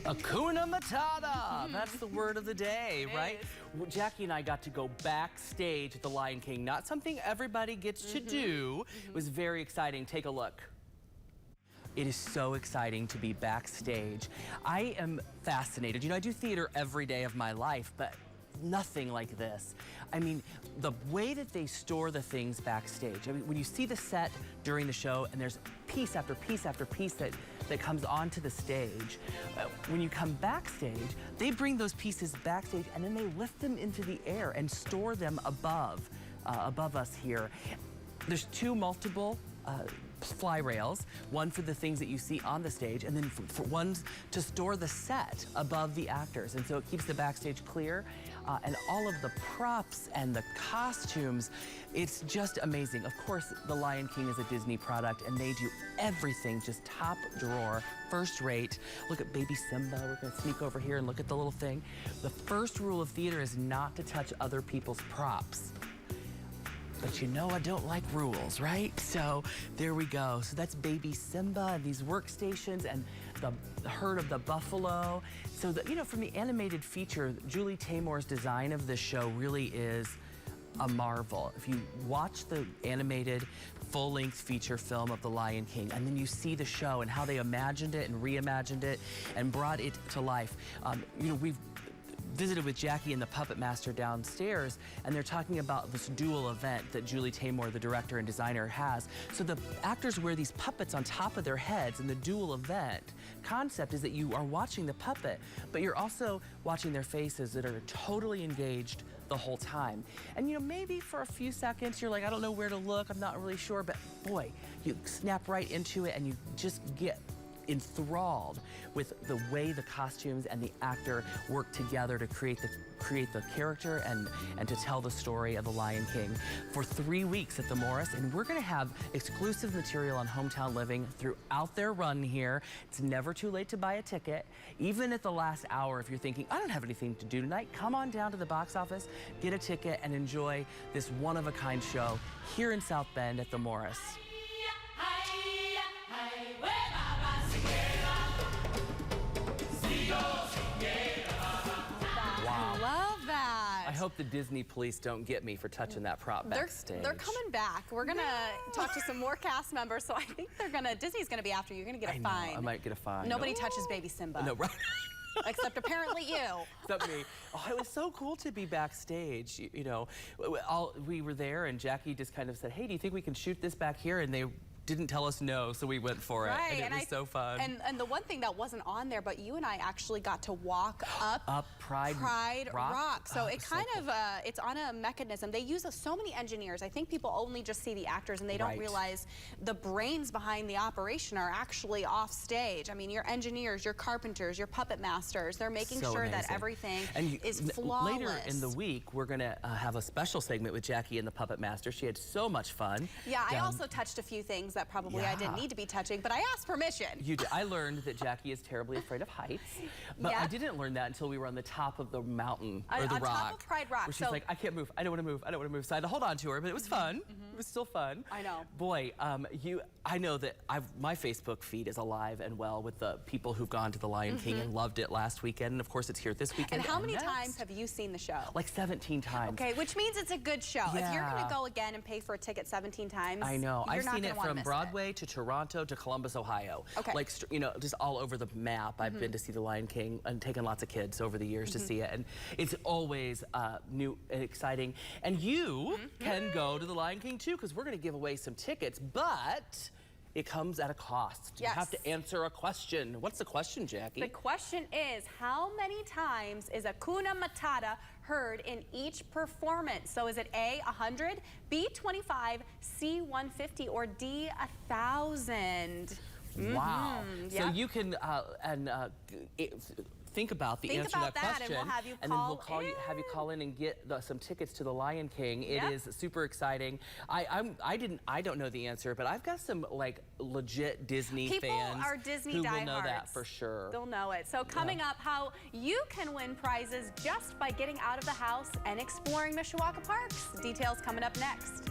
Hakuna Matata. That's the word of the day, right? Well, Jackie and I got to go backstage at the Lion King. Not something everybody gets to do. It was very exciting. Take a look. It is so exciting to be backstage. I am fascinated. You know, I do theater every day of my life, but nothing like this. I mean, the way that they store the things backstage. I mean, when you see the set during the show and there's piece after piece after piece that comes onto the stage, when you come backstage, they bring those pieces backstage and then they lift them into the air and store them above us here. There's two multiple fly rails, one for the things that you see on the stage, and then for ones to store the set above the actors. And so it keeps the backstage clear, and all of the props and the costumes, it's just amazing. Of course, The Lion King is a Disney product, and they do everything just top drawer, first rate. Look at baby Simba. We're gonna sneak over here and look at the little thing. The first rule of theater is not to touch other people's props. But you know I don't like rules, right? So there we go. So that's baby Simba and these workstations and the herd of the buffalo. So you know, from the animated feature, Julie Taymor's design of this show really is a marvel. If you watch the animated full-length feature film of The Lion King, and then you see the show and how they imagined it and reimagined it and brought it to life. You know, we've visited with Jackie and the Puppet Master downstairs, and they're talking about this dual event that Julie Taymor, the director and designer, has. So the actors wear these puppets on top of their heads, and the dual event concept is that you are watching the puppet, but you're also watching their faces that are totally engaged the whole time. And you know, maybe for a few seconds you're like, I don't know where to look, I'm not really sure, but boy, you snap right into it and you just get enthralled with the way the costumes and the actor work together to create the character and to tell the story of The Lion King for 3 weeks at the Morris. And we're gonna have exclusive material on Hometown Living throughout their run here. It's never too late to buy a ticket. Even at the last hour, if you're thinking, I don't have anything to do tonight, come on down to the box office, get a ticket, and enjoy this one-of-a-kind show here in South Bend at the Morris. I hope the Disney police don't get me for touching that prop backstage. They're coming back. We're gonna talk to some more cast members, so I think Disney's gonna be after you. You're gonna get a fine. I might get a fine. Nobody touches baby Simba. No, right. Except apparently you. Except me. Oh, it was so cool to be backstage. You know, we were there and Jackie just kind of said, hey, do you think we can shoot this back here? And they didn't tell us no, so we went for it. Right, and it was so fun. And the one thing that wasn't on there, but you and I actually got to walk up Pride Rock. So it kind of, it's on a mechanism. They use so many engineers. I think people only just see the actors and they don't realize the brains behind the operation are actually off stage. I mean, your engineers, your carpenters, your puppet masters, they're making sure that everything is flawless. Later in the week, we're gonna have a special segment with Jackie and the Puppet Master. She had so much fun. Yeah, I also touched a few things that probably I didn't need to be touching, but I asked permission. You did. I learned that Jackie is terribly afraid of heights, but I didn't learn that until we were on the top of the mountain, or the rock. On top of Pride Rock. Where she's like, I can't move, I don't want to move, I don't want to move. So I had to hold on to her, but it was fun. It was still fun. I know. Boy, I know that my Facebook feed is alive and well with the people who've gone to the Lion King and loved it last weekend, and of course it's here this weekend. And how many times have you seen the show? Like 17 times. Okay, which means it's a good show. Yeah. If you're going to go again and pay for a ticket 17 times, I know. I've seen it from Broadway to Toronto to Columbus, Ohio. Okay. Like, you know, just all over the map. I've been to see The Lion King and taken lots of kids over the years to see it. And it's always new and exciting. And you can go to The Lion King too, because we're going to give away some tickets, but it comes at a cost. You have to answer a question. What's the question, Jackie? The question is, how many times is Hakuna Matata heard in each performance? So is it A, 100, B, 25, C, 150, or D, 1,000? Wow. So you can think about the answer to that question, and we'll have you have you call in and get some tickets to The Lion King. It is super exciting. I don't know the answer, but I've got some like legit Disney fans. People are Disney diehards. Who will know that for sure. They'll know it. So coming up, how you can win prizes just by getting out of the house and exploring Mishawaka Parks. Details coming up next.